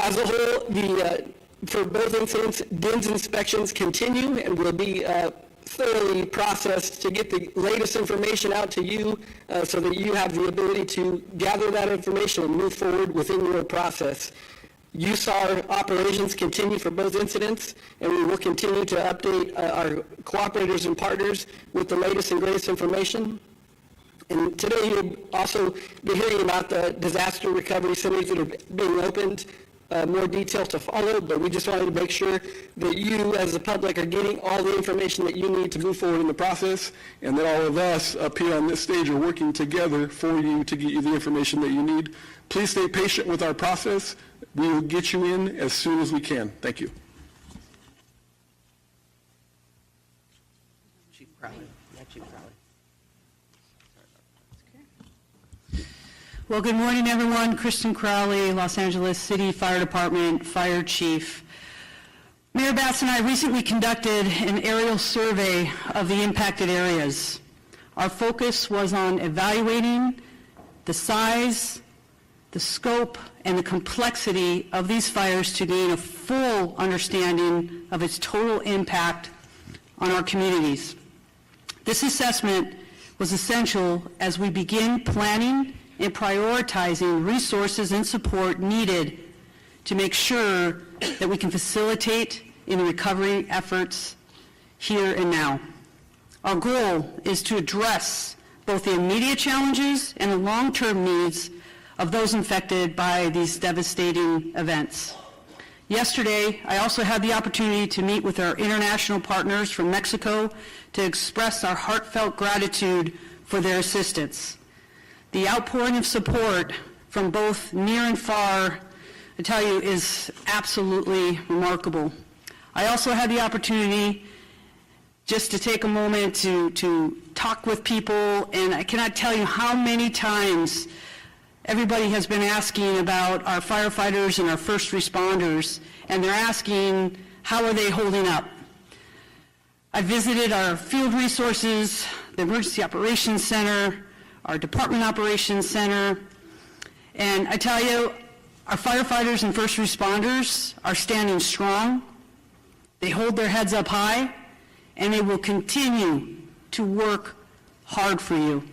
As a whole, for both incidents, DINS inspections continue and will be thoroughly processed to get the latest information out to you so that you have the ability to gather that information and move forward within your process. USAR operations continue for both incidents, and we will continue to update our cooperators and partners with the latest and greatest information. And today you'll also be hearing about the disaster recovery centers that are being opened. More details to follow, but we just wanted to make sure that you as the public are getting all the information that you need to move forward in the process, and that all of us up here on this stage are working together for you to get you the information that you need. Please stay patient with our process. We will get you in as soon as we can. Thank you. Chief Crowley. Yeah, Chief Crowley. Well, good morning, everyone. Kristen Crowley, Los Angeles City Fire Department Fire Chief. Mayor Batts and I recently conducted an aerial survey of the impacted areas. Our focus was on evaluating the size, the scope, and the complexity of these fires to gain a full understanding of its total impact on our communities. This assessment was essential as we begin planning and prioritizing resources and support needed to make sure that we can facilitate in the recovery efforts here and now. Our goal is to address both the immediate challenges and the long-term needs of those infected by these devastating events. Yesterday, I also had the opportunity to meet with our international partners from Mexico to express our heartfelt gratitude for their assistance. The outpouring of support from both near and far, I tell you, is absolutely remarkable. I also had the opportunity just to take a moment to talk with people, and I cannot tell you how many times everybody has been asking about our firefighters and our first responders, and they're asking, how are they holding up? I visited our field resources, the Emergency Operations Center, our Department Operations Center, and I tell you, our firefighters and first responders are standing strong. They hold their heads up high, and they will continue to work hard for you.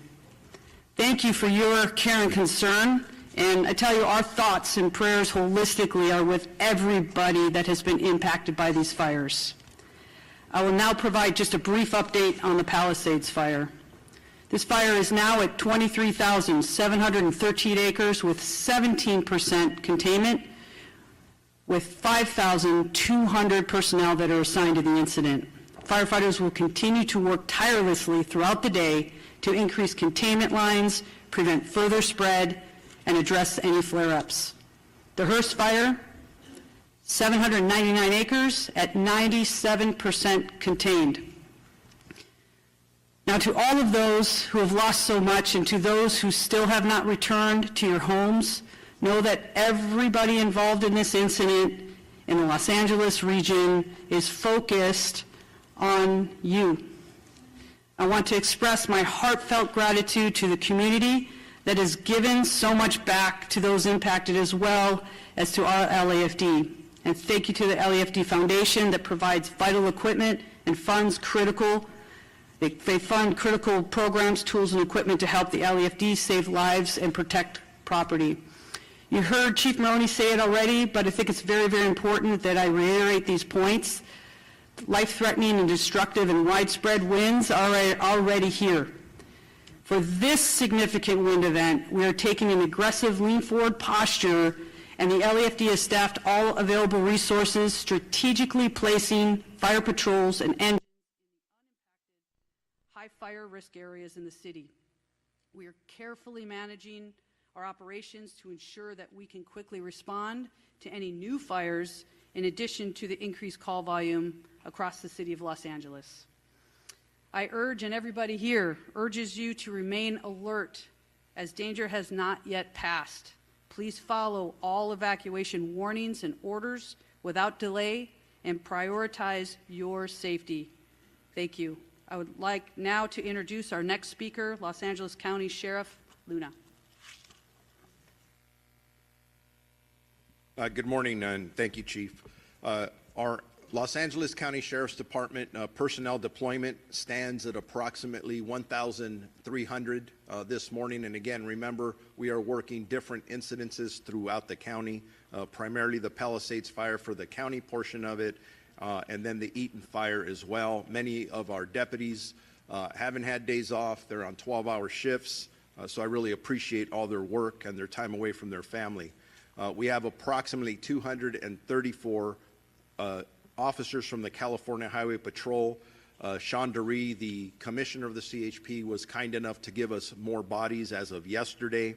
Thank you for your care and concern, and I tell you, our thoughts and prayers holistically are with everybody that has been impacted by these fires. I will now provide just a brief update on the Palisades fire. This fire is now at 23,713 acres with 17% containment, with 5,200 personnel that are assigned to the incident. Firefighters will continue to work tirelessly throughout the day to increase containment lines, prevent further spread, and address any flare-ups. The Hearst fire, 799 acres at 97% contained. Now, to all of those who have lost so much and to those who still have not returned to your homes, know that everybody involved in this incident in the Los Angeles region is focused on you. I want to express my heartfelt gratitude to the community that has given so much back to those impacted as well as to our LAFD. And thank you to the LAFD Foundation that provides vital equipment and funds critical. They fund critical programs, tools, and equipment to help the LAFD save lives and protect property. You heard Chief Maroney say it already, but I think it's very, very important that I reiterate these points. Life-threatening and destructive and widespread winds are already here. For this significant wind event, we are taking an aggressive lean-forward posture, and the LAFD has staffed all available resources, strategically placing fire patrols and engines high fire risk areas in the city. We are carefully managing our operations to ensure that we can quickly respond to any new fires in addition to the increased call volume across the city of Los Angeles. I urge, and everybody here urges you to remain alert as danger has not yet passed. Please follow all evacuation warnings and orders without delay and prioritize your safety. Thank you. I would like now to introduce our next speaker, Los Angeles County Sheriff Luna. Good morning, and thank you, Chief. Our Los Angeles County Sheriff's Department personnel deployment stands at approximately 1,300 this morning. And again, remember, we are working different incidences throughout the county, primarily the Palisades fire for the county portion of it, and then the Eaton fire as well. Many of our deputies haven't had days off. They're on 12-hour shifts, so I really appreciate all their work and their time away from their family. We have approximately 234 officers from the California Highway Patrol. Sean DeRee, the commissioner of the CHP, was kind enough to give us more bodies as of yesterday.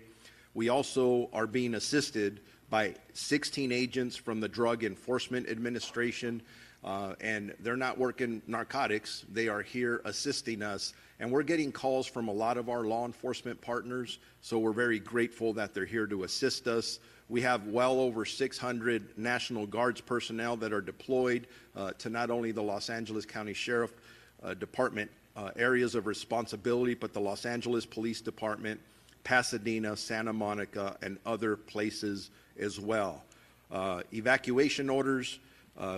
We also are being assisted by 16 agents from the Drug Enforcement Administration, and they're not working narcotics. They are here assisting us, and we're getting calls from a lot of our law enforcement partners, so we're very grateful that they're here to assist us. We have well over 600 National Guards personnel that are deployed to not only the Los Angeles County Sheriff Department areas of responsibility, but the Los Angeles Police Department, Pasadena, Santa Monica, and other places as well. Evacuation orders,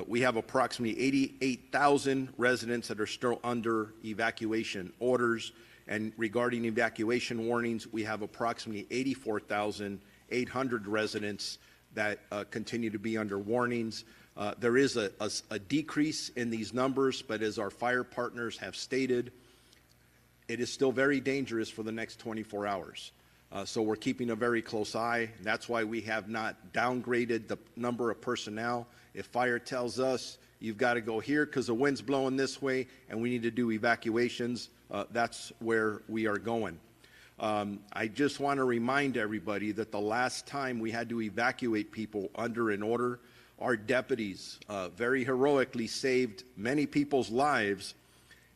we have approximately 88,000 residents that are still under evacuation orders. And regarding evacuation warnings, we have approximately 84,800 residents that continue to be under warnings. There is a decrease in these numbers, but as our fire partners have stated, it is still very dangerous for the next 24 hours. So we're keeping a very close eye. That's why we have not downgraded the number of personnel. If fire tells us you've got to go here because the wind's blowing this way and we need to do evacuations, that's where we are going. I just want to remind everybody that the last time we had to evacuate people under an order, our deputies very heroically saved many people's lives,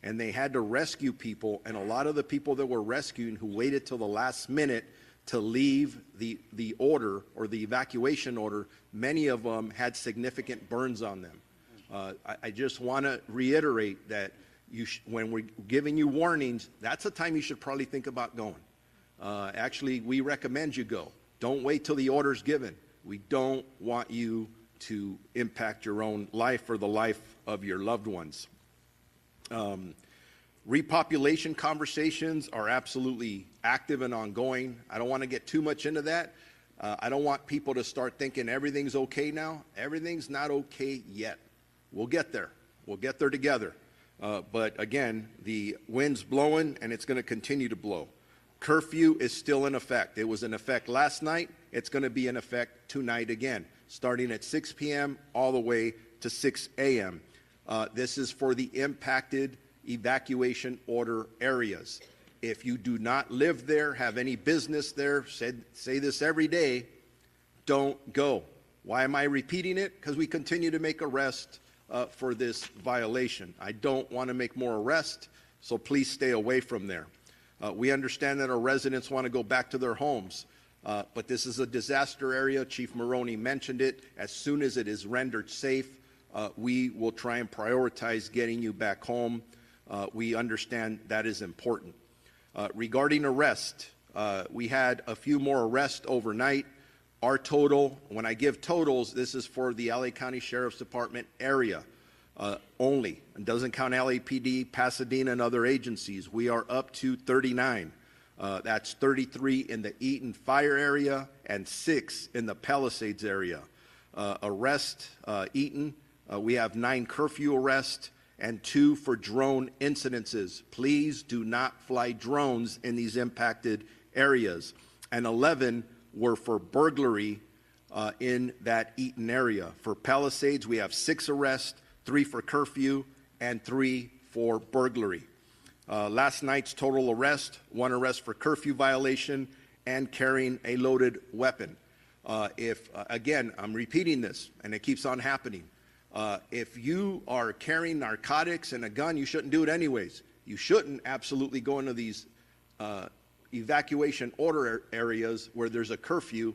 and they had to rescue people, and a lot of the people that were rescuing who waited till the last minute to leave the order or the evacuation order, many of them had significant burns on them. I just want to reiterate that when we're giving you warnings, that's the time you should probably think about going. Actually, we recommend you go. Don't wait till the order's given. We don't want you to impact your own life or the life of your loved ones. Repopulation conversations are absolutely active and ongoing. I don't want to get too much into that. I don't want people to start thinking everything's okay now. Everything's not okay yet. We'll get there. We'll get there together. But again, the wind's blowing and it's going to continue to blow. Curfew is still in effect. It was in effect last night. It's going to be in effect tonight again, starting at 6 p.m. all the way to 6 a.m. This is for the impacted evacuation order areas. If you do not live there, have any business there, say this every day, don't go. Why am I repeating it? Because we continue to make arrests for this violation. I don't want to make more arrests, so please stay away from there. We understand that our residents want to go back to their homes, but this is a disaster area. Chief Maroney mentioned it. As soon as it is rendered safe, we will try and prioritize getting you back home. We understand that is important. Regarding arrest, we had a few more arrests overnight. Our total, when I give totals, this is for the LA County Sheriff's Department area only. It doesn't count LAPD, Pasadena, and other agencies. We are up to 39. That's 33 in the Eaton fire area and 6 in the Palisades area. Eaton, we have 9 curfew arrests and 2 for drone incidences. Please do not fly drones in these impacted areas. And 11 were for burglary in that Eaton area. For Palisades, we have 6 arrests, 3 for curfew, and 3 for burglary. Last night's total arrest, 1 arrest for curfew violation and carrying a loaded weapon. Again, I'm repeating this, and it keeps on happening. If you are carrying narcotics and a gun, you shouldn't do it anyways. You shouldn't absolutely go into these evacuation order areas where there's a curfew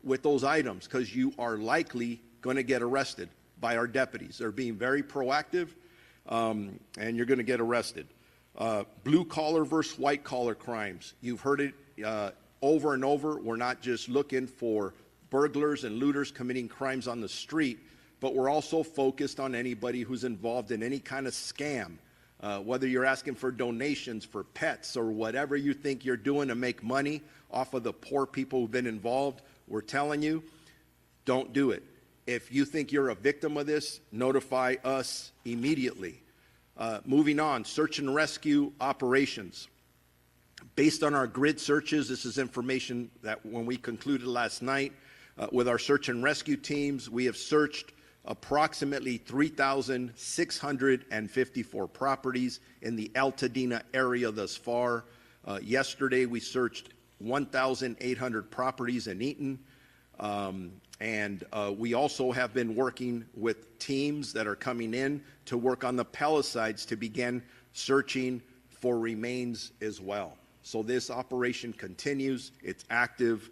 with those items, because you are likely going to get arrested by our deputies. They're being very proactive, and you're going to get arrested. Blue collar versus white collar crimes. You've heard it over and over. We're not just looking for burglars and looters committing crimes on the street, but we're also focused on anybody who's involved in any kind of scam, whether you're asking for donations for pets or whatever you think you're doing to make money off of the poor people who've been involved. We're telling you, don't do it. If you think you're a victim of this, notify us immediately. Moving on, search and rescue operations. Based on our grid searches, this is information that when we concluded last night with our search and rescue teams, we have searched approximately 3,654 properties in the Altadena area thus far. Yesterday, we searched 1,800 properties in Eaton. And we also have been working with teams that are coming in to work on the Palisades to begin searching for remains as well. So this operation continues. It's active,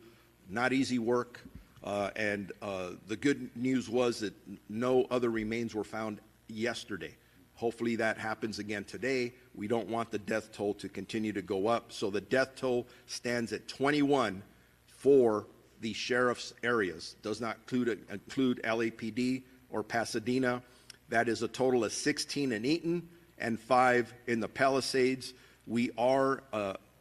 not easy work. And the good news was that no other remains were found yesterday. Hopefully that happens again today. We don't want the death toll to continue to go up. So the death toll stands at 21 for the sheriff's areas. Does not include LAPD or Pasadena. That is a total of 16 in Eaton and 5 in the Palisades. We are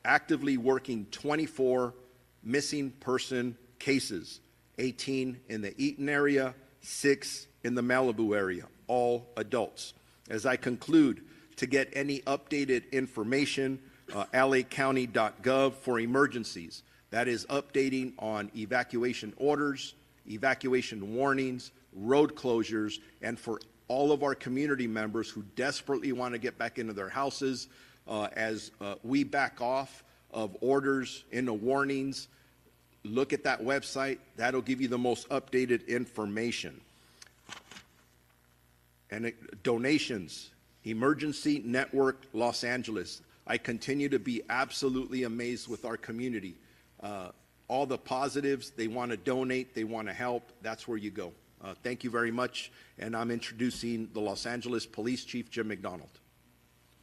actively working 24 missing person cases, 18 in the Eaton area, 6 in the Malibu area, all adults. As I conclude, to get any updated information, lacounty.gov for emergencies. That is updating on evacuation orders, evacuation warnings, road closures, and for all of our community members who desperately want to get back into their houses, as we back off of orders into warnings, look at that website. That'll give you the most updated information. And donations, Emergency Network Los Angeles. I continue to be absolutely amazed with our community. All the positives, they want to donate, they want to help, that's where you go. Thank you very much, and I'm introducing the Los Angeles Police Chief, Jim McDonald.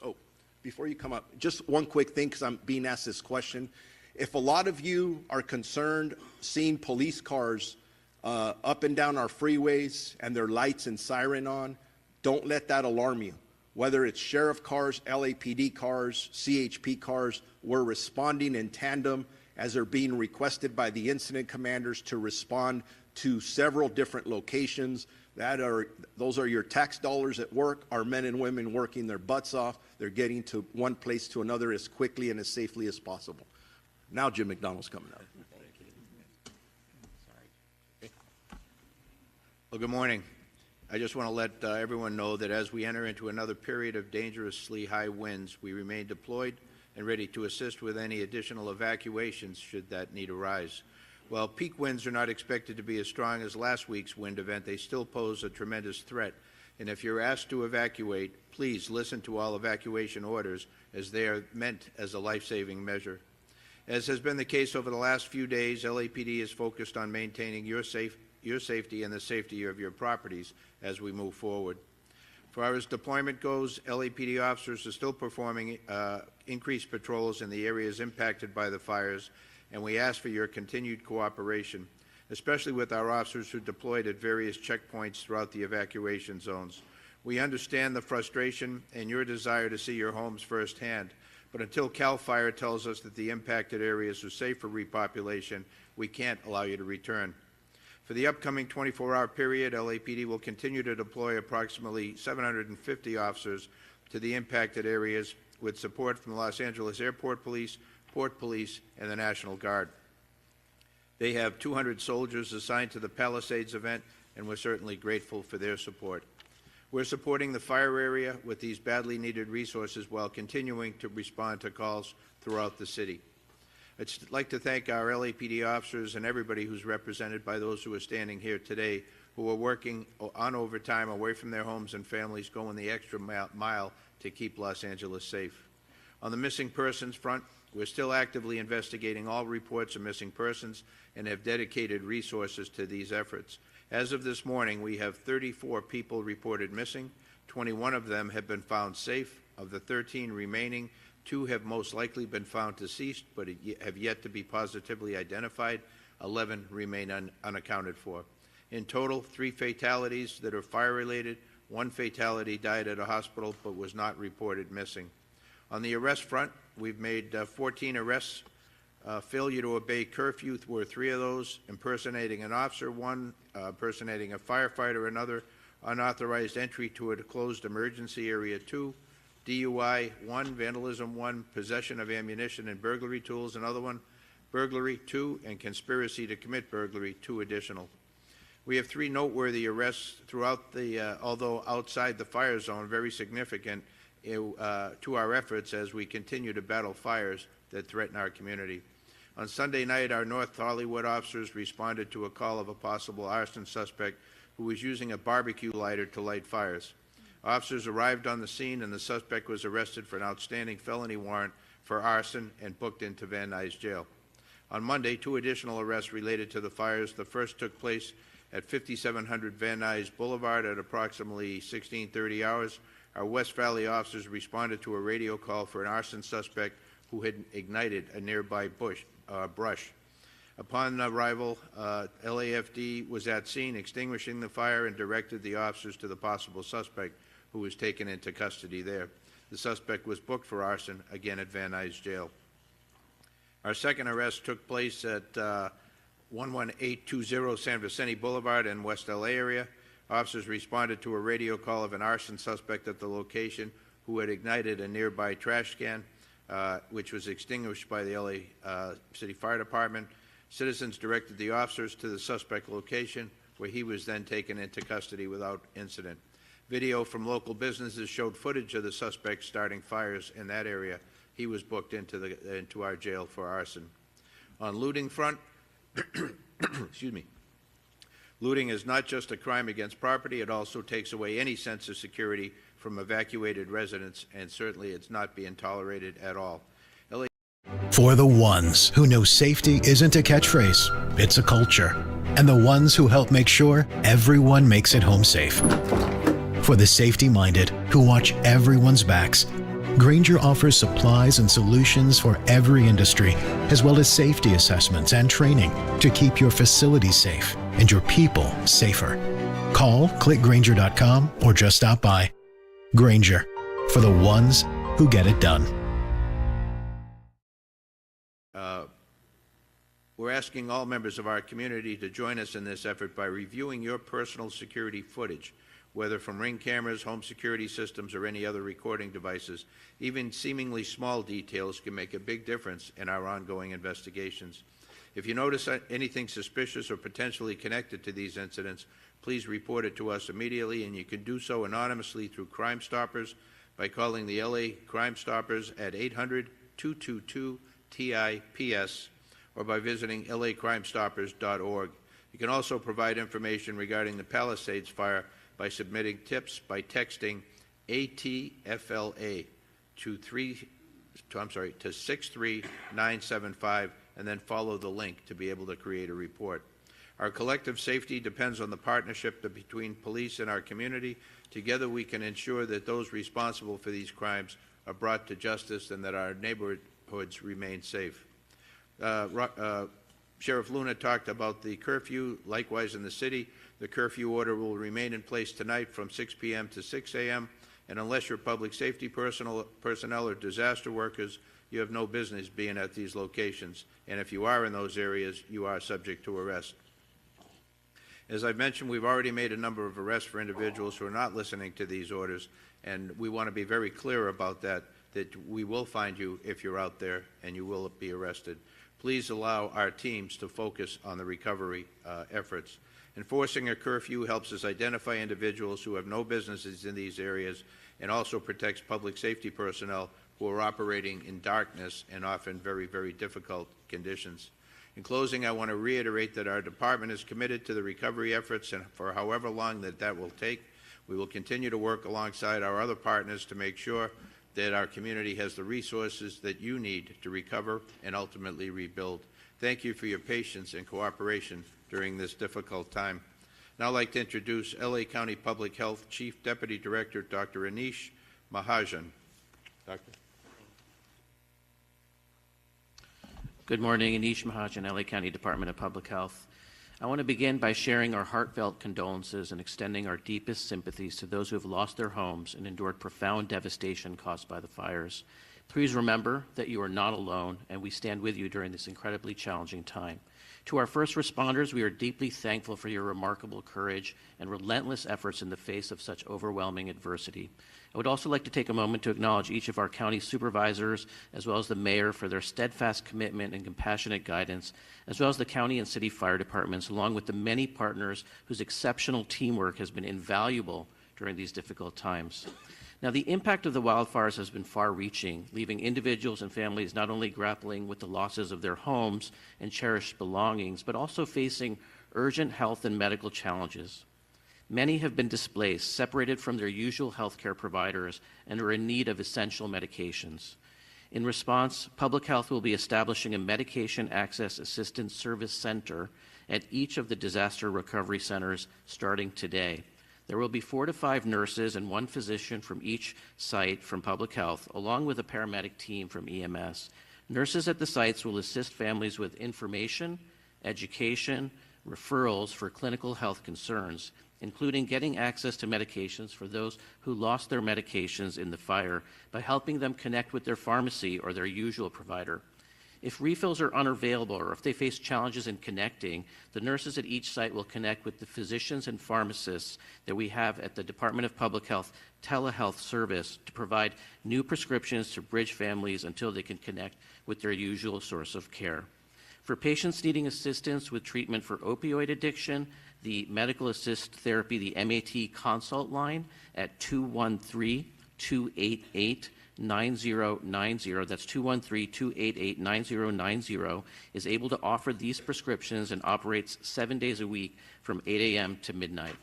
Oh, before you come up, just one quick thing, because I'm being asked this question. If a lot of you are concerned seeing police cars up and down our freeways and their lights and siren on, don't let that alarm you. Whether it's sheriff cars, LAPD cars, CHP cars, we're responding in tandem as they're being requested by the incident commanders to respond to several different locations. Those are your tax dollars at work. Our men and women working their butts off. They're getting to one place to another as quickly and as safely as possible. Now Jim McDonald's coming up. Well, good morning. I just want to let everyone know that as we enter into another period of dangerously high winds, we remain deployed and ready to assist with any additional evacuations should that need arise. While peak winds are not expected to be as strong as last week's wind event, they still pose a tremendous threat. And if you're asked to evacuate, please listen to all evacuation orders, as they are meant as a life-saving measure. As has been the case over the last few days, LAPD is focused on maintaining your safety and the safety of your properties as we move forward. As far as deployment goes, LAPD officers are still performing increased patrols in the areas impacted by the fires, and we ask for your continued cooperation, especially with our officers who deployed at various checkpoints throughout the evacuation zones. We understand the frustration and your desire to see your homes firsthand, but until CAL FIRE tells us that the impacted areas are safe for repopulation, we can't allow you to return. For the upcoming 24-hour period, LAPD will continue to deploy approximately 750 officers to the impacted areas with support from the Los Angeles Airport Police, Port Police, and the National Guard. They have 200 soldiers assigned to the Palisades event, and we're certainly grateful for their support. We're supporting the fire area with these badly needed resources while continuing to respond to calls throughout the city. I'd like to thank our LAPD officers and everybody who's represented by those who are standing here today, who are working on overtime away from their homes and families, going the extra mile to keep Los Angeles safe. On the missing persons front, we're still actively investigating all reports of missing persons and have dedicated resources to these efforts. As of this morning, we have 34 people reported missing. 21 of them have been found safe. Of the 13 remaining, 2 have most likely been found deceased but have yet to be positively identified. 11 remain unaccounted for. In total, 3 fatalities that are fire-related. 1 fatality died at a hospital but was not reported missing. On the arrest front, we've made 14 arrests. Failure to obey curfew were 3 of those. Impersonating an officer, 1. Impersonating a firefighter, another. Unauthorized entry to a closed emergency area, 2. DUI, 1. Vandalism, 1. Possession of ammunition and burglary tools, another 1. Burglary, 2. And conspiracy to commit burglary, 2 additional. We have 3 noteworthy arrests throughout the, although outside the fire zone, very significant to our efforts as we continue to battle fires that threaten our community. On Sunday night, our North Hollywood officers responded to a call of a possible arson suspect who was using a barbecue lighter to light fires. Officers arrived on the scene and the suspect was arrested for an outstanding felony warrant for arson and booked into Van Nuys Jail. On Monday, 2 additional arrests related to the fires. The first took place at 5700 Van Nuys Boulevard at approximately 16:30 hours. Our West Valley officers responded to a radio call for an arson suspect who had ignited a nearby brush. Upon arrival, LAFD was at scene, extinguishing the fire, and directed the officers to the possible suspect, who was taken into custody there. The suspect was booked for arson, again at Van Nuys Jail. Our second arrest took place at 11820 San Vicente Boulevard in West LA area. Officers responded to a radio call of an arson suspect at the location who had ignited a nearby trash can, which was extinguished by the LA City Fire Department. Citizens directed the officers to the suspect location, where he was then taken into custody without incident. Video from local businesses showed footage of the suspect starting fires in that area. He was booked into our jail for arson. On looting front, excuse me. Looting is not just a crime against property, it also takes away any sense of security from evacuated residents, and certainly it's not being tolerated at all. For the ones who know safety isn't a catchphrase, it's a culture. And the ones who help make sure everyone makes it home safe. For the safety-minded who watch everyone's backs, Grainger offers supplies and solutions for every industry, as well as safety assessments and training to keep your facilities safe and your people safer. Call, click Grainger.com, or just stop by. Grainger, for the ones who get it done. We're asking all members of our community to join us in this effort by reviewing your personal security footage, whether from Ring cameras, home security systems, or any other recording devices. Even seemingly small details can make a big difference in our ongoing investigations. If you notice anything suspicious or potentially connected to these incidents, please report it to us immediately, and you can do so anonymously through Crime Stoppers by calling the LA Crime Stoppers at 800-222-TIPS or by visiting lacrimestoppers.org. You can also provide information regarding the Palisades fire by submitting tips by texting ATFLA to 63975 and then follow the link to be able to create a report. Our collective safety depends on the partnership between police and our community. Together we can ensure that those responsible for these crimes are brought to justice and that our neighborhoods remain safe. Sheriff Luna talked about the curfew. Likewise, in the city, the curfew order will remain in place tonight from 6 p.m. to 6 a.m., and unless you're public safety personnel or disaster workers, you have no business being at these locations, and if you are in those areas, you are subject to arrest. As I've mentioned, we've already made a number of arrests for individuals who are not listening to these orders, and we want to be very clear about that we will find you if you're out there and you will be arrested. Please allow our teams to focus on the recovery efforts. Enforcing a curfew helps us identify individuals who have no businesses in these areas and also protects public safety personnel who are operating in darkness and often very, very difficult conditions. In closing, I want to reiterate that our department is committed to the recovery efforts, and for however long that will take, we will continue to work alongside our other partners to make sure that our community has the resources that you need to recover and ultimately rebuild. Thank you for your patience and cooperation during this difficult time. Now I'd like to introduce LA County Public Health Chief Deputy Director, Dr. Anish Mahajan. Doctor. Good morning, Anish Mahajan, LA County Department of Public Health. I want to begin by sharing our heartfelt condolences and extending our deepest sympathies to those who have lost their homes and endured profound devastation caused by the fires. Please remember that you are not alone, and we stand with you during this incredibly challenging time. To our first responders, we are deeply thankful for your remarkable courage and relentless efforts in the face of such overwhelming adversity. I would also like to take a moment to acknowledge each of our county supervisors, as well as the mayor, for their steadfast commitment and compassionate guidance, as well as the county and city fire departments, along with the many partners whose exceptional teamwork has been invaluable during these difficult times. Now, the impact of the wildfires has been far-reaching, leaving individuals and families not only grappling with the losses of their homes and cherished belongings, but also facing urgent health and medical challenges. Many have been displaced, separated from their usual healthcare providers, and are in need of essential medications. In response, Public Health will be establishing a Medication Access Assistance Service Center at each of the disaster recovery centers starting today. There will be 4 to 5 nurses and 1 physician from each site from Public Health, along with a paramedic team from EMS. Nurses at the sites will assist families with information, education, referrals for clinical health concerns, including getting access to medications for those who lost their medications in the fire by helping them connect with their pharmacy or their usual provider. If refills are unavailable or if they face challenges in connecting, the nurses at each site will connect with the physicians and pharmacists that we have at the Department of Public Health telehealth service to provide new prescriptions to bridge families until they can connect with their usual source of care. For patients needing assistance with treatment for opioid addiction, the Medical Assist Therapy, the MAT consult line at 213-288-9090, that's 213-288-9090, is able to offer these prescriptions and operates 7 days a week from 8 a.m. to midnight.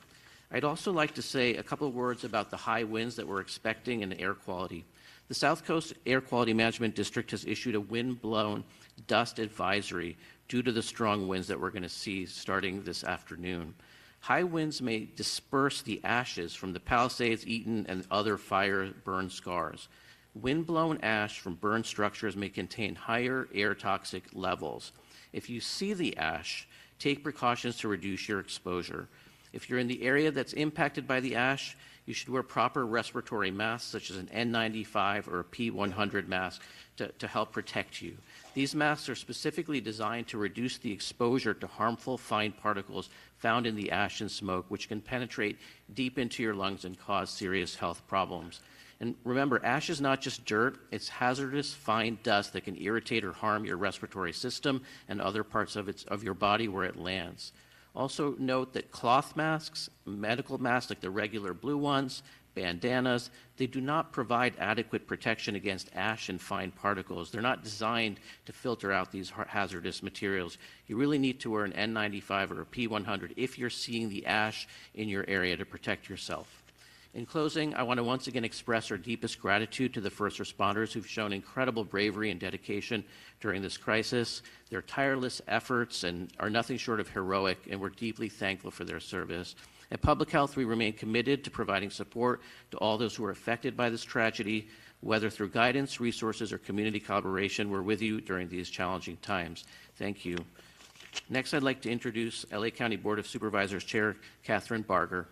I'd also like to say a couple of words about the high winds that we're expecting in air quality. The South Coast Air Quality Management District has issued a wind-blown dust advisory due to the strong winds that we're going to see starting this afternoon. High winds may disperse the ashes from the Palisades, Eaton, and other fire burn scars. Wind-blown ash from burned structures may contain higher air toxic levels. If you see the ash, take precautions to reduce your exposure. If you're in the area that's impacted by the ash, you should wear proper respiratory masks, such as an N95 or a P100 mask, to help protect you. These masks are specifically designed to reduce the exposure to harmful fine particles found in the ash and smoke, which can penetrate deep into your lungs and cause serious health problems. And remember, ash is not just dirt, it's hazardous fine dust that can irritate or harm your respiratory system and other parts of your body where it lands. Also note that cloth masks, medical masks like the regular blue ones, bandanas, they do not provide adequate protection against ash and fine particles. They're not designed to filter out these hazardous materials. You really need to wear an N95 or a P100 if you're seeing the ash in your area to protect yourself. In closing, I want to once again express our deepest gratitude to the first responders who've shown incredible bravery and dedication during this crisis. Their tireless efforts are nothing short of heroic, and we're deeply thankful for their service. At Public Health, we remain committed to providing support to all those who are affected by this tragedy, whether through guidance, resources, or community collaboration. We're with you during these challenging times. Thank you. Next, I'd like to introduce LA County Board of Supervisors Chair Catherine Barger.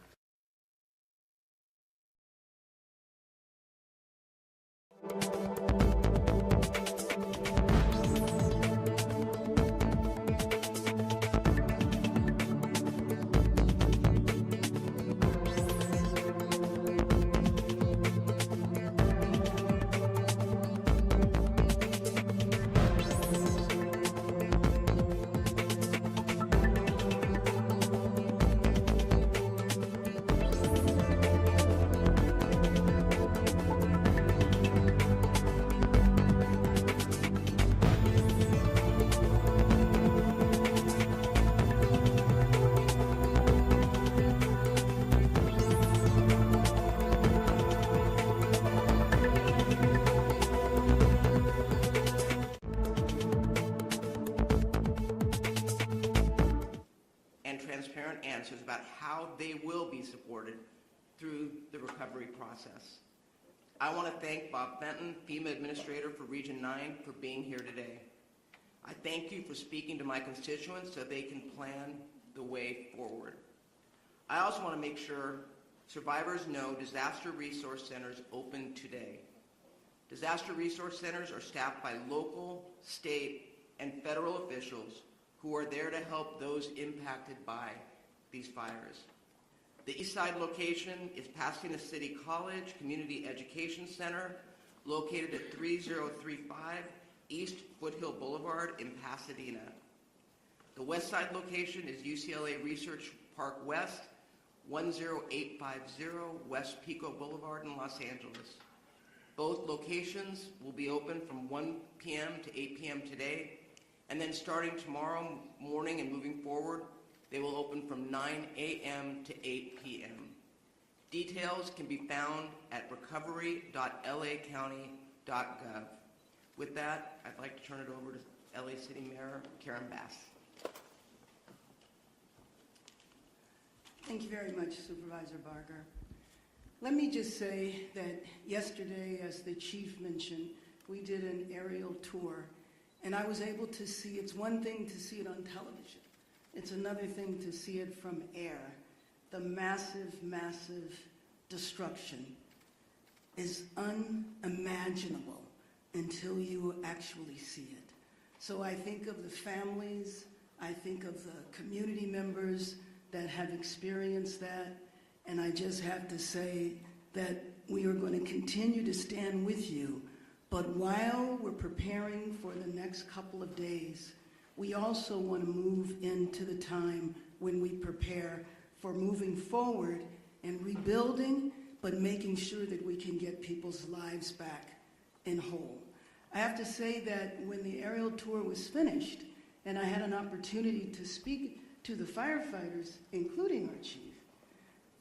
Transparent answers about how they will be supported through the recovery process. I want to thank Bob Fenton, FEMA Administrator for Region 9, for being here today. I thank you for speaking to my constituents so they can plan the way forward. I also want to make sure survivors know disaster resource centers open today. Disaster resource centers are staffed by local, state, and federal officials who are there to help those impacted by these fires. The East Side location is Pasadena City College Community Education Center, located at 3035 East Foothill Boulevard in Pasadena. The West Side location is UCLA Research Park West, 10850 West Pico Boulevard in Los Angeles. Both locations will be open from 1 p.m. to 8 p.m. today, and then starting tomorrow morning and moving forward, they will open from 9 a.m. to 8 p.m. Details can be found at recovery.lacounty.gov. With that, I'd like to turn it over to LA City Mayor Karen Bass. Thank you very much, Supervisor Barger. Let me just say that yesterday, as the chief mentioned, we did an aerial tour, and I was able to see, it's one thing to see it on television. It's another thing to see it from air. The massive, massive destruction is unimaginable until you actually see it. So I think of the families, I think of the community members that have experienced that, and I just have to say that we are going to continue to stand with you. But while we're preparing for the next couple of days, we also want to move into the time when we prepare for moving forward and rebuilding, but making sure that we can get people's lives back in whole. I have to say that when the aerial tour was finished, and I had an opportunity to speak to the firefighters, including our chief,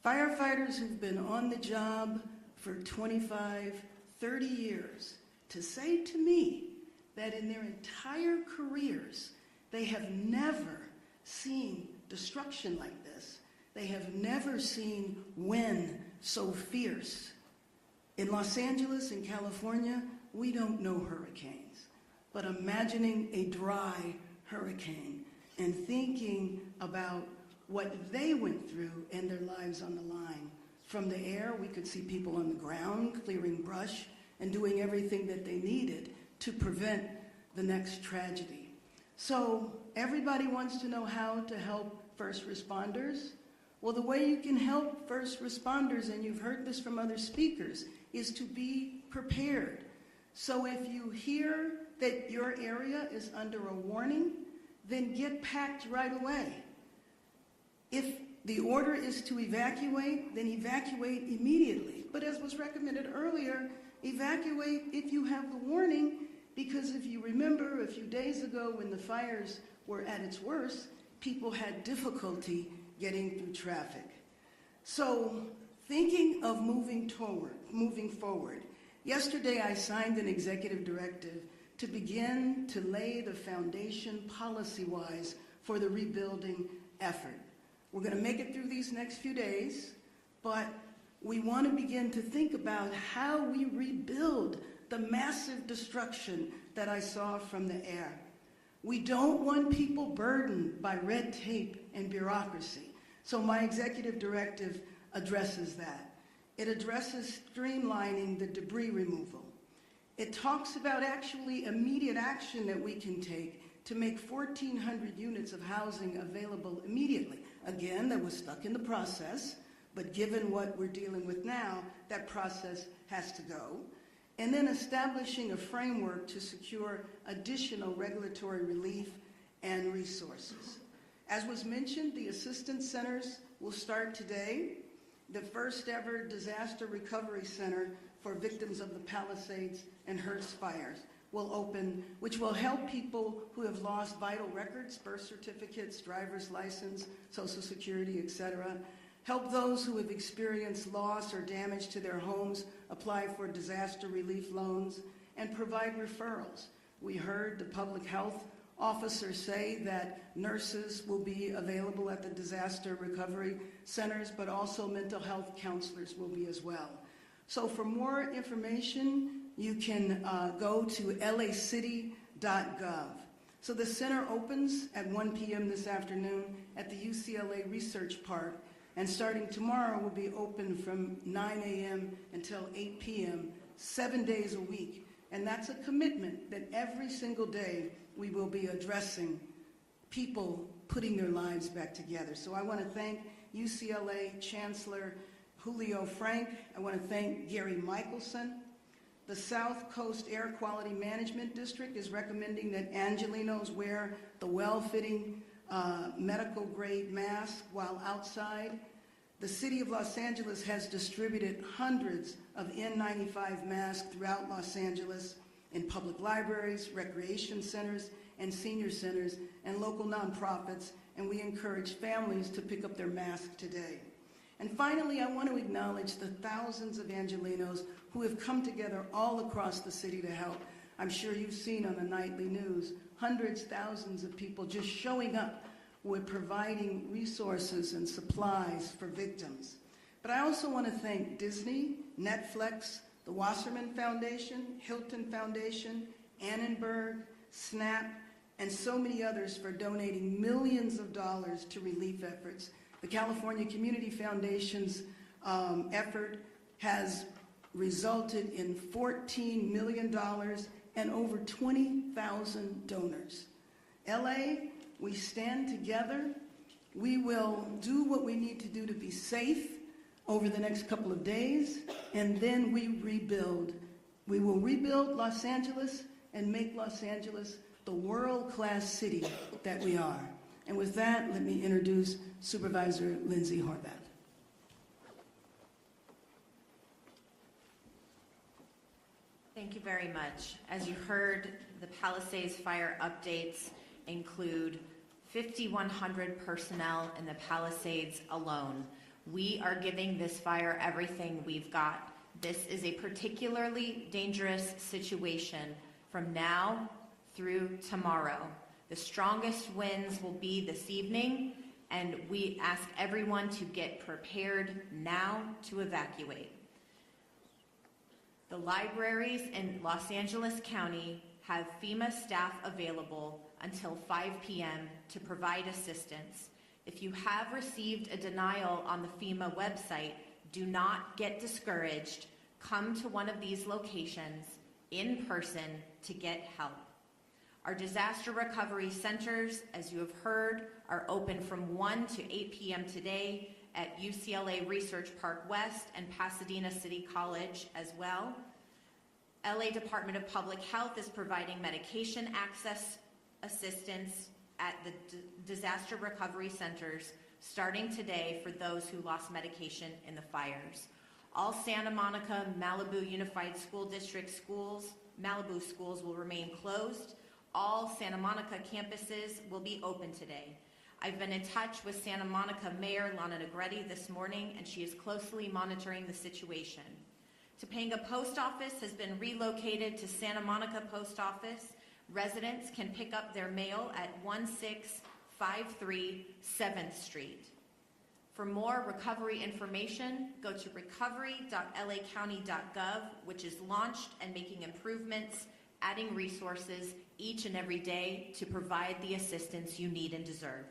firefighters who've been on the job for 25, 30 years, to say to me that in their entire careers, they have never seen destruction like this. They have never seen wind so fierce. In Los Angeles, in California, we don't know hurricanes, but imagining a dry hurricane and thinking about what they went through and their lives on the line. From the air, we could see people on the ground clearing brush and doing everything that they needed to prevent the next tragedy. So everybody wants to know how to help first responders. Well, the way you can help first responders, and you've heard this from other speakers, is to be prepared. So if you hear that your area is under a warning, then get packed right away. If the order is to evacuate, then evacuate immediately. But as was recommended earlier, evacuate if you have the warning, because if you remember a few days ago when the fires were at its worst, people had difficulty getting through traffic. So thinking of moving forward, yesterday I signed an executive directive to begin to lay the foundation policy-wise for the rebuilding effort. We're going to make it through these next few days, but we want to begin to think about how we rebuild the massive destruction that I saw from the air. We don't want people burdened by red tape and bureaucracy. So my executive directive addresses that. It addresses streamlining the debris removal. It talks about actually immediate action that we can take to make 1,400 units of housing available immediately. Again, that was stuck in the process, but given what we're dealing with now, that process has to go. And then establishing a framework to secure additional regulatory relief and resources. As was mentioned, the assistance centers will start today. The first ever disaster recovery center for victims of the Palisades and Hearst fires will open, which will help people who have lost vital records, birth certificates, driver's license, Social Security, etc. Help those who have experienced loss or damage to their homes apply for disaster relief loans, and provide referrals. We heard the public health officer say that nurses will be available at the disaster recovery centers, but also mental health counselors will be as well. So for more information, you can go to lacity.gov. So the center opens at 1 p.m. this afternoon at the UCLA Research Park, and starting tomorrow will be open from 9 a.m. until 8 p.m., 7 days a week. And that's a commitment that every single day we will be addressing people putting their lives back together. So I want to thank UCLA Chancellor Julio Frank. I want to thank Gary Michelson. The South Coast Air Quality Management District is recommending that Angelenos wear the well-fitting medical grade mask while outside. The City of Los Angeles has distributed hundreds of N95 masks throughout Los Angeles in public libraries, recreation centers, and senior centers, and local nonprofits, and we encourage families to pick up their masks today. And finally, I want to acknowledge the thousands of Angelenos who have come together all across the city to help. I'm sure you've seen on the nightly news, hundreds, thousands of people just showing up with providing resources and supplies for victims. But I also want to thank Disney, Netflix, the Wasserman Foundation, Hilton Foundation, Annenberg, SNAP, and so many others for donating millions of dollars to relief efforts. The California Community Foundation's effort has resulted in $14 million and over 20,000 donors. LA, we stand together. We will do what we need to do to be safe over the next couple of days, and then we rebuild. We will rebuild Los Angeles and make Los Angeles the world-class city that we are. And with that, let me introduce Supervisor Lindsay Horvath. Thank you very much. As you heard, the Palisades fire updates include 5,100 personnel in the Palisades alone. We are giving this fire everything we've got. This is a particularly dangerous situation from now through tomorrow. The strongest winds will be this evening, and we ask everyone to get prepared now to evacuate. The libraries in Los Angeles County have FEMA staff available until 5 p.m. to provide assistance. If you have received a denial on the FEMA website, do not get discouraged. Come to one of these locations in person to get help. Our disaster recovery centers, as you have heard, are open from 1 to 8 p.m. today at UCLA Research Park West and Pasadena City College as well. LA Department of Public Health is providing medication access assistance at the disaster recovery centers starting today for those who lost medication in the fires. All Santa Monica, Malibu Unified School District schools, Malibu schools will remain closed. All Santa Monica campuses will be open today. I've been in touch with Santa Monica Mayor Lana Negretti this morning, and she is closely monitoring the situation. Topanga Post Office has been relocated to Santa Monica Post Office. Residents can pick up their mail at 1653 7th Street. For more recovery information, go to recovery.lacounty.gov, which is launched and making improvements, adding resources each and every day to provide the assistance you need and deserve.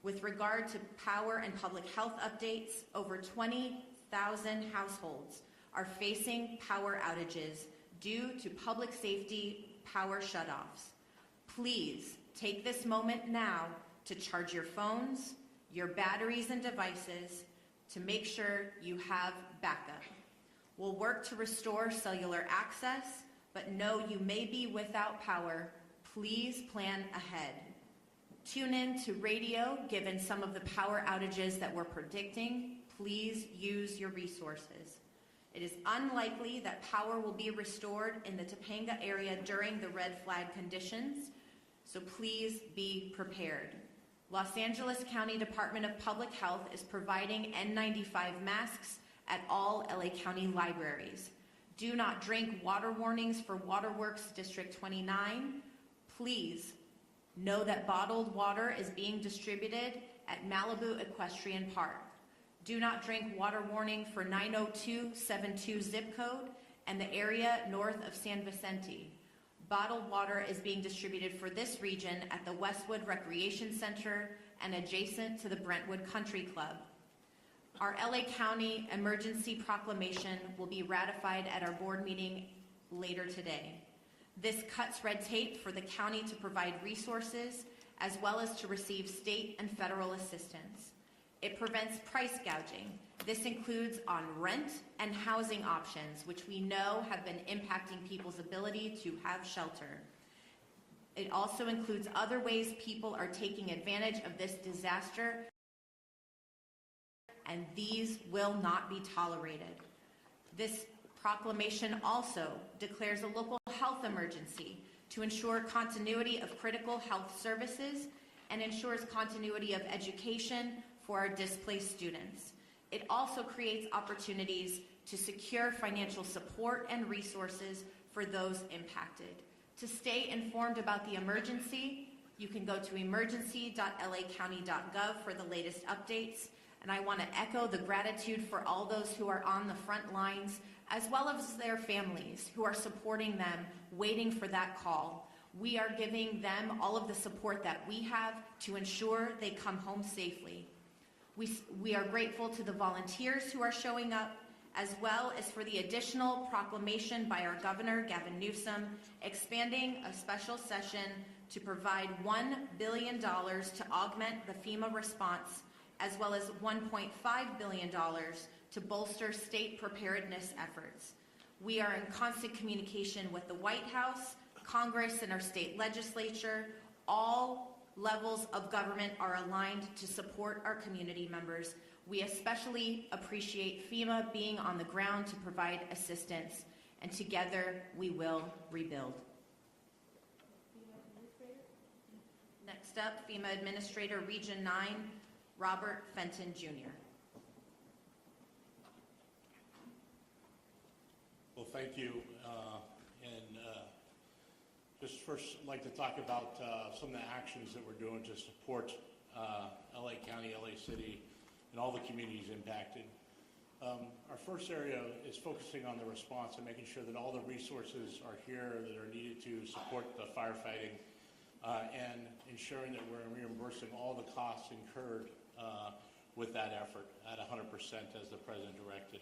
With regard to power and public health updates, over 20,000 households are facing power outages due to public safety power shutoffs. Please take this moment now to charge your phones, your batteries and devices to make sure you have backup. We'll work to restore cellular access, but know you may be without power. Please plan ahead. Tune in to radio given some of the power outages that we're predicting. Please use your resources. It is unlikely that power will be restored in the Topanga area during the red flag conditions, so please be prepared. Los Angeles County Department of Public Health is providing N95 masks at all LA County libraries. Do not drink water warnings for Waterworks District 29. Please know that bottled water is being distributed at Malibu Equestrian Park. Do not drink water warning for 90272 zip code and the area north of San Vicente. Bottled water is being distributed for this region at the Westwood Recreation Center and adjacent to the Brentwood Country Club. Our LA County emergency proclamation will be ratified at our board meeting later today. This cuts red tape for the county to provide resources as well as to receive state and federal assistance. It prevents price gouging. This includes on rent and housing options, which we know have been impacting people's ability to have shelter. It also includes other ways people are taking advantage of this disaster, and these will not be tolerated. This proclamation also declares a local health emergency to ensure continuity of critical health services and ensures continuity of education for our displaced students. It also creates opportunities to secure financial support and resources for those impacted. To stay informed about the emergency, you can go to emergency.lacounty.gov for the latest updates. And I want to echo the gratitude for all those who are on the front lines, as well as their families who are supporting them, waiting for that call. We are giving them all of the support that we have to ensure they come home safely. We are grateful to the volunteers who are showing up, as well as for the additional proclamation by our Governor, Gavin Newsom, expanding a special session to provide $1 billion to augment the FEMA response, as well as $1.5 billion to bolster state preparedness efforts. We are in constant communication with the White House, Congress, and our state legislature. All levels of government are aligned to support our community members. We especially appreciate FEMA being on the ground to provide assistance, and together we will rebuild. Next up, FEMA Administrator Region 9, Robert Fenton Jr. Well, thank you. Just first, I'd like to talk about some of the actions that we're doing to support LA County, LA City, and all the communities impacted. Our first area is focusing on the response and making sure that all the resources are here that are needed to support the firefighting and ensuring that we're reimbursing all the costs incurred with that effort at 100% as the President directed.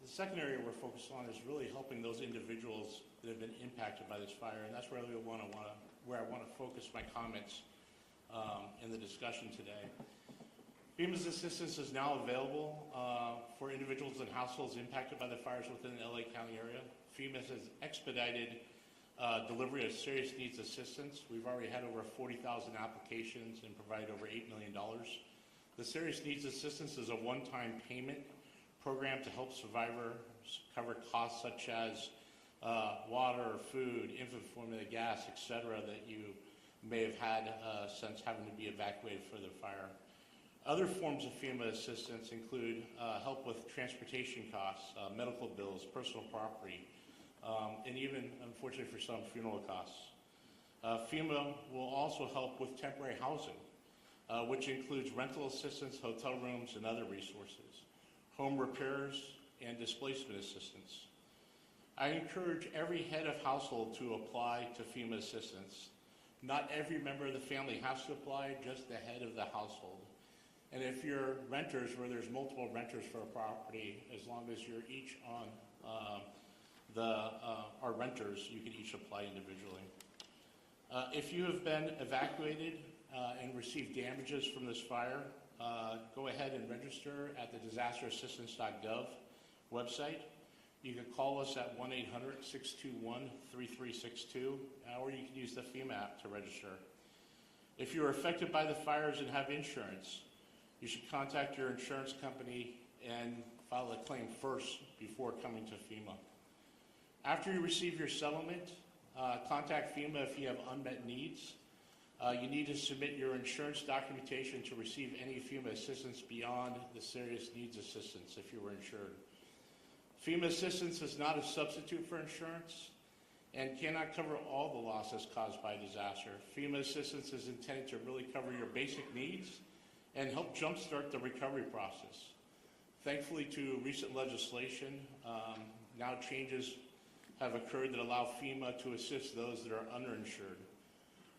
The second area we're focused on is really helping those individuals that have been impacted by this fire, and that's where I want to focus my comments in the discussion today. FEMA's assistance is now available for individuals and households impacted by the fires within the LA County area. FEMA has expedited delivery of serious needs assistance. We've already had over 40,000 applications and provided over $8 million. The serious needs assistance is a one-time payment program to help survivors cover costs such as water, food, infant formula, gas, etc. that you may have had since having to be evacuated for the fire. Other forms of FEMA assistance include help with transportation costs, medical bills, personal property, and even, unfortunately for some, funeral costs. FEMA will also help with temporary housing, which includes rental assistance, hotel rooms, and other resources, home repairs, and displacement assistance. I encourage every head of household to apply to FEMA assistance. Not every member of the family has to apply, just the head of the household. And if you're renters, where there's multiple renters for a property, as long as you're each on our renters, you can each apply individually. If you have been evacuated and received damages from this fire, go ahead and register at the disasterassistance.gov website. You can call us at 1-800-621-3362, or you can use the FEMA app to register. If you're affected by the fires and have insurance, you should contact your insurance company and file a claim first before coming to FEMA. After you receive your settlement, contact FEMA if you have unmet needs. You need to submit your insurance documentation to receive any FEMA assistance beyond the serious needs assistance if you were insured. FEMA assistance is not a substitute for insurance and cannot cover all the losses caused by disaster. FEMA assistance is intended to really cover your basic needs and help jumpstart the recovery process. Thankfully, to recent legislation, now changes have occurred that allow FEMA to assist those that are underinsured.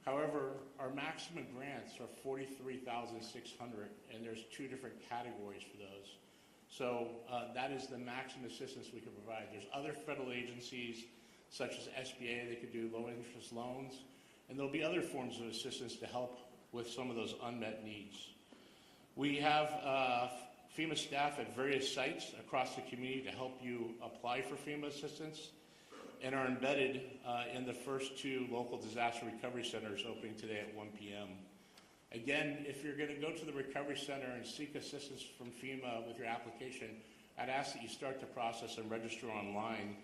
However, our maximum grants are $43,600, and there's two different categories for those. So that is the maximum assistance we can provide. There's other federal agencies, such as SBA, that could do low-interest loans, and there'll be other forms of assistance to help with some of those unmet needs. We have FEMA staff at various sites across the community to help you apply for FEMA assistance, and are embedded in the first two local disaster recovery centers opening today at 1 p.m. Again, if you're going to go to the recovery center and seek assistance from FEMA with your application, I'd ask that you start the process and register online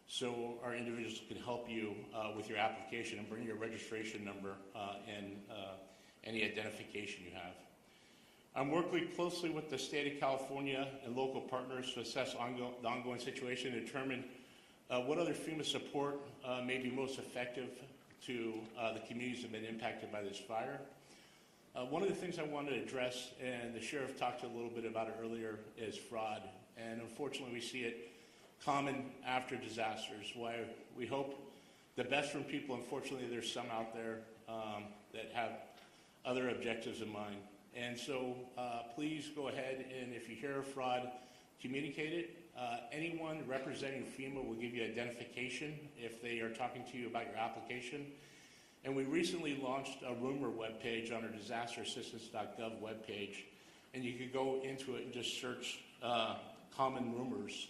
so our individuals can help you with your application and bring your registration number and any identification you have. I'm working closely with the state of California and local partners to assess the ongoing situation and determine what other FEMA support may be most effective to the communities that have been impacted by this fire. One of the things I wanted to address, and the sheriff talked a little bit about it earlier, is fraud. And unfortunately, we see it common after disasters. Why we hope the best from people. Unfortunately, there's some out there that have other objectives in mind. And so please go ahead, and if you hear of fraud, communicate it. Anyone representing FEMA will give you identification if they are talking to you about your application. And we recently launched a rumor webpage on our disasterassistance.gov webpage, and you could go into it and just search common rumors.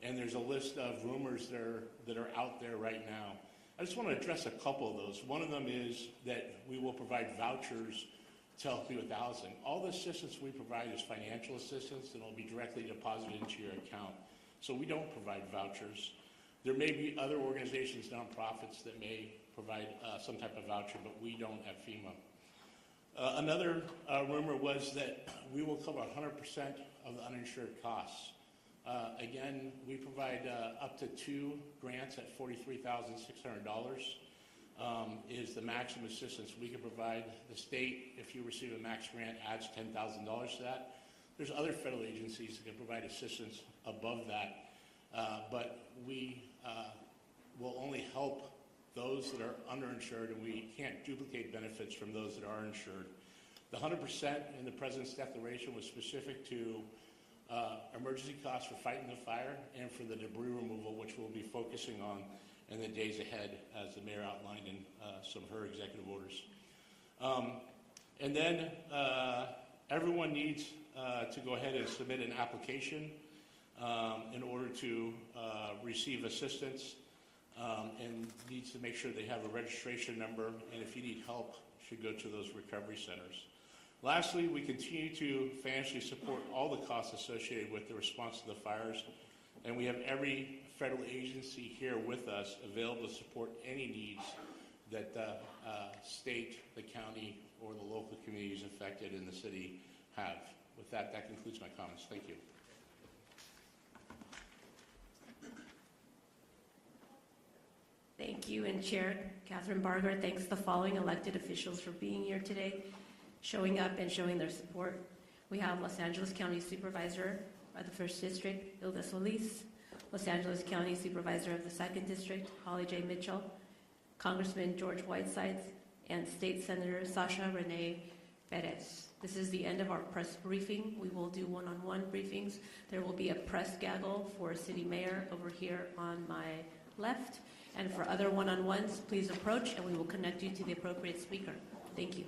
And there's a list of rumors that are out there right now. I just want to address a couple of those. One of them is that we will provide vouchers to help you with housing. All the assistance we provide is financial assistance, and it will be directly deposited into your account. So we don't provide vouchers. There may be other organizations, nonprofits, that may provide some type of voucher, but we don't at FEMA. Another rumor was that we will cover 100% of the uninsured costs. Again, we provide up to 2 grants at $43,600 is the maximum assistance we can provide. The state, if you receive a max grant, adds $10,000 to that. There's other federal agencies that can provide assistance above that, but we will only help those that are underinsured, and we can't duplicate benefits from those that are insured. The 100% in the President's declaration was specific to emergency costs for fighting the fire and for the debris removal, which we'll be focusing on in the days ahead, as the mayor outlined in some of her executive orders. And then everyone needs to go ahead and submit an application in order to receive assistance, and needs to make sure they have a registration number, and if you need help, should go to those recovery centers. Lastly, we continue to financially support all the costs associated with the response to the fires, and we have every federal agency here with us available to support any needs that the state, the county, or the local communities affected in the city have. With that, that concludes my comments. Thank you. Thank you, and Chair Catherine Barger thanks the following elected officials for being here today, showing up and showing their support. We have Los Angeles County Supervisor of the 1st District, Hilda Solis, Los Angeles County Supervisor of the 2nd District, Holly J. Mitchell, Congressman George Whitesides, and State Senator Sasha Renee Perez. This is the end of our press briefing. We will do one-on-one briefings. There will be a press gaggle for City Mayor over here on my left. And for other one-on-ones, please approach and we will connect you to the appropriate speaker. Thank you.